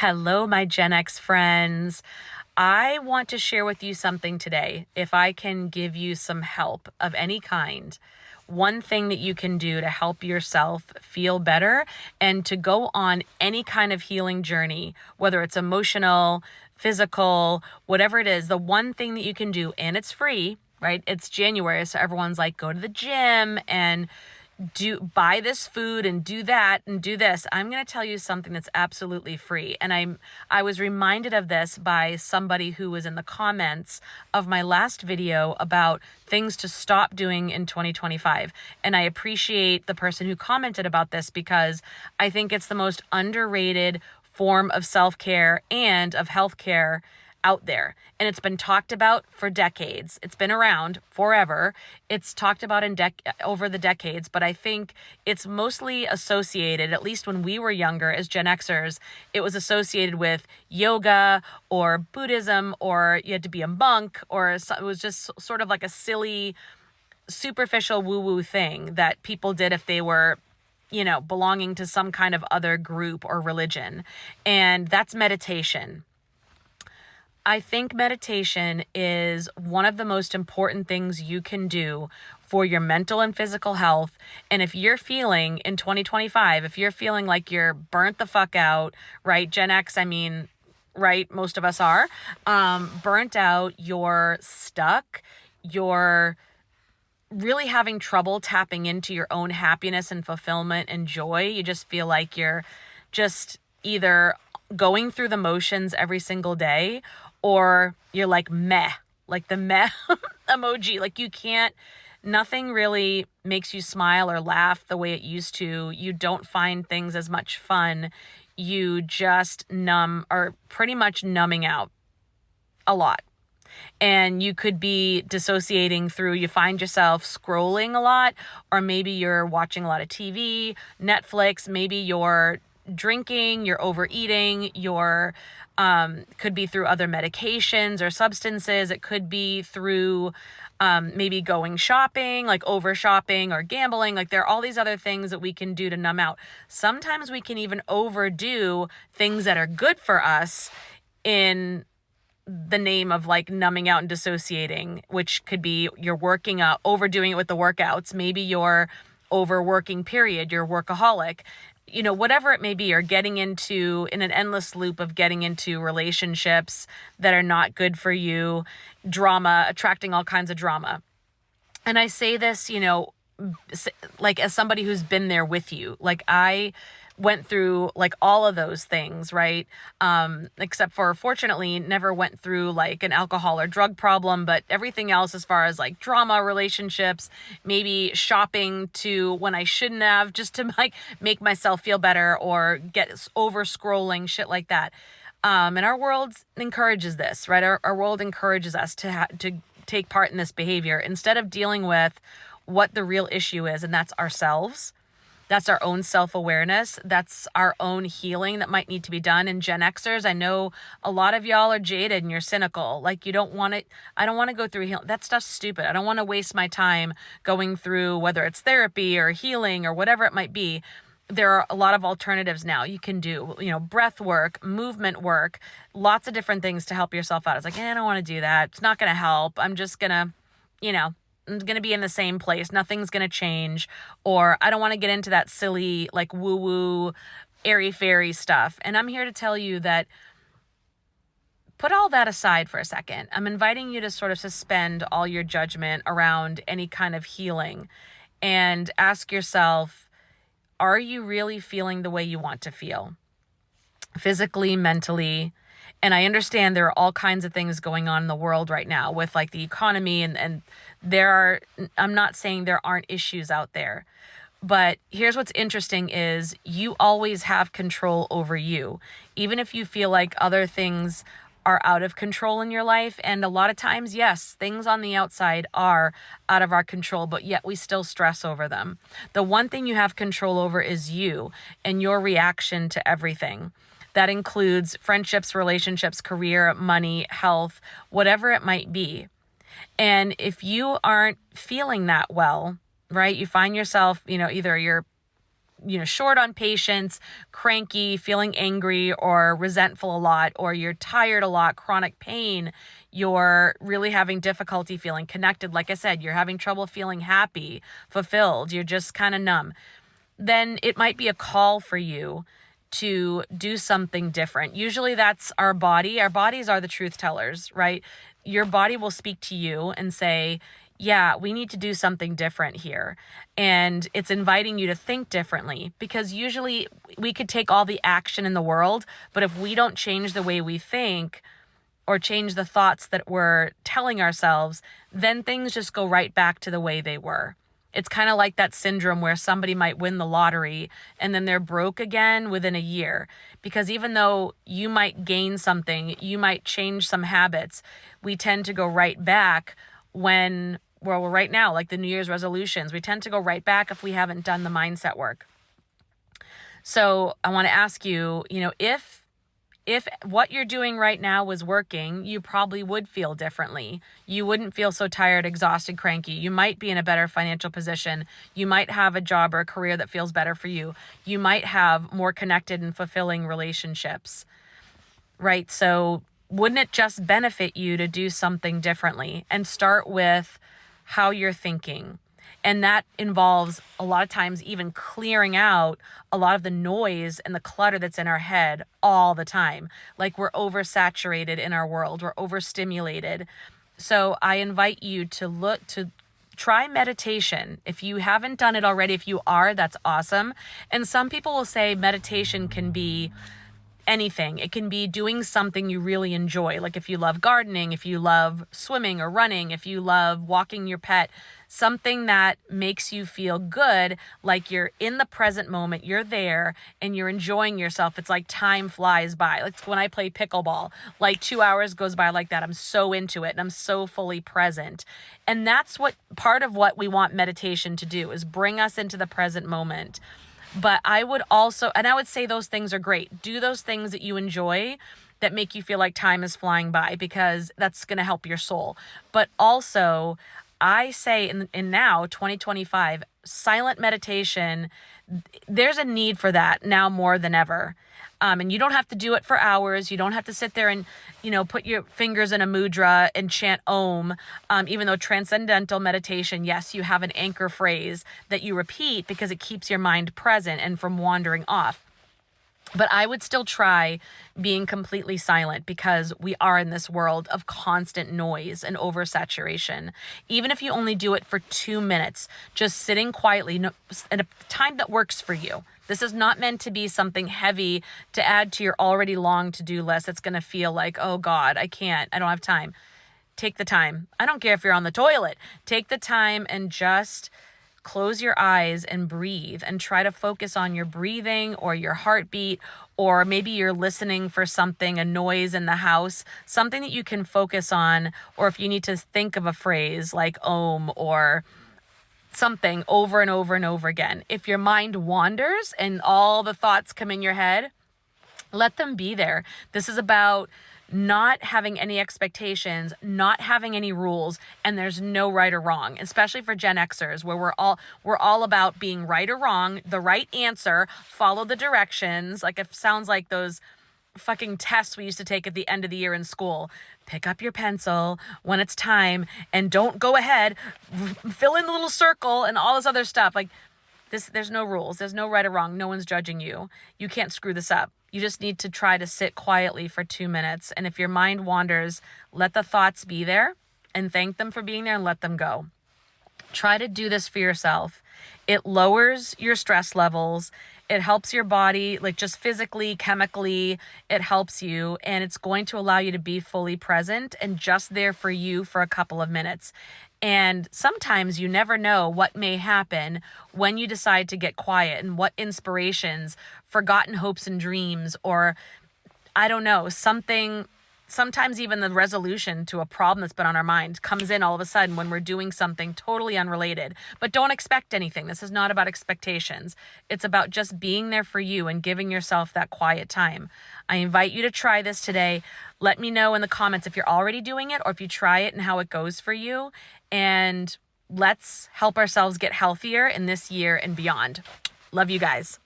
Hello, my Gen X friends. I want to share with you something today. If I can give you some help of any kind, one thing that you can do to help yourself feel better and to go on any kind of healing journey, whether it's emotional, physical, whatever it is, the one thing that you can do, and it's free, right? It's January, so everyone's like, go to the gym and buy this food and do that and do this. I'm going to tell you something that's absolutely free. And I was reminded of this by somebody who was in the comments of my last video about things to stop doing in 2025. And I appreciate the person who commented about this because I think it's the most underrated form of self-care and of healthcare out there. And it's been talked about for decades. It's been around forever. It's talked about over the decades, but I think it's mostly associated, at least when we were younger as Gen Xers, it was associated with yoga or Buddhism, or you had to be a monk, or it was just sort of like a silly, superficial woo-woo thing that people did if they were belonging to some kind of other group or religion. And that's meditation. I think meditation is one of the most important things you can do for your mental and physical health. And if you're feeling in 2025, if you're feeling like you're burnt the fuck out, right? Gen X, right? Most of us are burnt out, you're stuck, you're really having trouble tapping into your own happiness and fulfillment and joy. You just feel like you're just either going through the motions every single day, or you're like meh, like the meh emoji. Like nothing really makes you smile or laugh the way it used to. You don't find things as much fun. You just pretty much numbing out a lot. And you could be dissociating through, you find yourself scrolling a lot, or maybe you're watching a lot of TV, Netflix, maybe you're drinking, you're overeating, could be through other medications or substances. It could be through maybe going shopping, like over shopping or gambling. Like there are all these other things that we can do to numb out. Sometimes we can even overdo things that are good for us in the name of like numbing out and dissociating, which could be you're working out, overdoing it with the workouts. Maybe you're overworking, period. You're a workaholic. Whatever it may be, or getting into in an endless loop of getting into relationships that are not good for you, drama, attracting all kinds of drama. And I say this, like as somebody who's been there with you, like I went through like all of those things, right? Except for, fortunately, never went through like an alcohol or drug problem, but everything else as far as like drama, relationships, maybe shopping to when I shouldn't have, just to like make myself feel better, or get over scrolling, shit like that. And our world encourages this, right? Our world encourages us to take part in this behavior instead of dealing with what the real issue is, and that's ourselves. That's our own self-awareness. That's our own healing that might need to be done. And Gen Xers, I know a lot of y'all are jaded and you're cynical. Like you don't want it. I don't want to go through healing. That stuff's stupid. I don't want to waste my time going through whether it's therapy or healing or whatever it might be. There are a lot of alternatives now you can do, breath work, movement work, lots of different things to help yourself out. It's like, I don't want to do that. It's not going to help. I'm just going to, I'm going to be in the same place. Nothing's going to change. Or I don't want to get into that silly, like woo-woo, airy-fairy stuff. And I'm here to tell you that put all that aside for a second. I'm inviting you to sort of suspend all your judgment around any kind of healing and ask yourself, are you really feeling the way you want to feel? Physically, mentally. And I understand there are all kinds of things going on in the world right now with like the economy and I'm not saying there aren't issues out there, but here's what's interesting is you always have control over you, even if you feel like other things are out of control in your life. And a lot of times, yes, things on the outside are out of our control, but yet we still stress over them. The one thing you have control over is you and your reaction to everything. That includes friendships, relationships, career, money, health, whatever it might be. And if you aren't feeling that well, right, you find yourself, either you're short on patience, cranky, feeling angry or resentful a lot, or you're tired a lot, chronic pain, you're really having difficulty feeling connected, like I said, you're having trouble feeling happy, fulfilled, you're just kind of numb, then it might be a call for you to do something different. Usually that's our body. Our bodies are the truth tellers, right? Your body will speak to you and say, yeah, we need to do something different here. And it's inviting you to think differently, because usually we could take all the action in the world, but if we don't change the way we think or change the thoughts that we're telling ourselves, then things just go right back to the way they were. It's kind of like that syndrome where somebody might win the lottery and then they're broke again within a year. Because even though you might gain something, you might change some habits, we tend to go right back when, well, right now, like the New Year's resolutions, we tend to go right back if we haven't done the mindset work. So I want to ask you, if what you're doing right now was working, you probably would feel differently. You wouldn't feel so tired, exhausted, cranky. You might be in a better financial position. You might have a job or a career that feels better for you. You might have more connected and fulfilling relationships, right? So wouldn't it just benefit you to do something differently and start with how you're thinking? And that involves a lot of times even clearing out a lot of the noise and the clutter that's in our head all the time. Like we're oversaturated in our world, we're overstimulated. So I invite you to try meditation. If you haven't done it already, if you are, that's awesome. And some people will say meditation can be anything. It can be doing something you really enjoy. Like if you love gardening, if you love swimming or running, if you love walking your pet, something that makes you feel good, like you're in the present moment, you're there and you're enjoying yourself. It's like time flies by. Like when I play pickleball, like 2 hours goes by like that. I'm so into it and I'm so fully present. And that's what part of what we want meditation to do, is bring us into the present moment. But I would say those things are great. Do those things that you enjoy that make you feel like time is flying by, because that's going to help your soul. But also, I say in now 2025, silent meditation, there's a need for that now more than ever. And you don't have to do it for hours. You don't have to sit there and, put your fingers in a mudra and chant Om. Even though transcendental meditation, yes, you have an anchor phrase that you repeat because it keeps your mind present and from wandering off. But I would still try being completely silent, because we are in this world of constant noise and oversaturation. Even if you only do it for 2 minutes, just sitting quietly at a time that works for you. This is not meant to be something heavy to add to your already long to-do list. It's going to feel like, oh God, I don't have time. Take the time. I don't care if you're on the toilet. Take the time and just close your eyes and breathe, and try to focus on your breathing or your heartbeat, or maybe you're listening for something, a noise in the house, something that you can focus on. Or if you need to think of a phrase like Om or something over and over and over again. If your mind wanders and all the thoughts come in your head, let them be there. This is about not having any expectations, not having any rules, and there's no right or wrong, especially for Gen Xers, where we're all about being right or wrong, the right answer, follow the directions. Like it sounds like those fucking tests we used to take at the end of the year in school. Pick up your pencil when it's time and don't go ahead, fill in the little circle and all this other stuff. Like this, there's no rules. There's no right or wrong. No one's judging you. You can't screw this up. You just need to try to sit quietly for 2 minutes. And if your mind wanders, let the thoughts be there and thank them for being there and let them go. Try to do this for yourself. It lowers your stress levels. It helps your body, like just physically, chemically, it helps you. And it's going to allow you to be fully present and just there for you for a couple of minutes. And sometimes you never know what may happen when you decide to get quiet, and what inspirations, forgotten hopes and dreams, or I don't know, sometimes even the resolution to a problem that's been on our mind comes in all of a sudden when we're doing something totally unrelated. But don't expect anything. This is not about expectations. It's about just being there for you and giving yourself that quiet time. I invite you to try this today. Let me know in the comments if you're already doing it or if you try it and how it goes for you. And let's help ourselves get healthier in this year and beyond. Love you guys.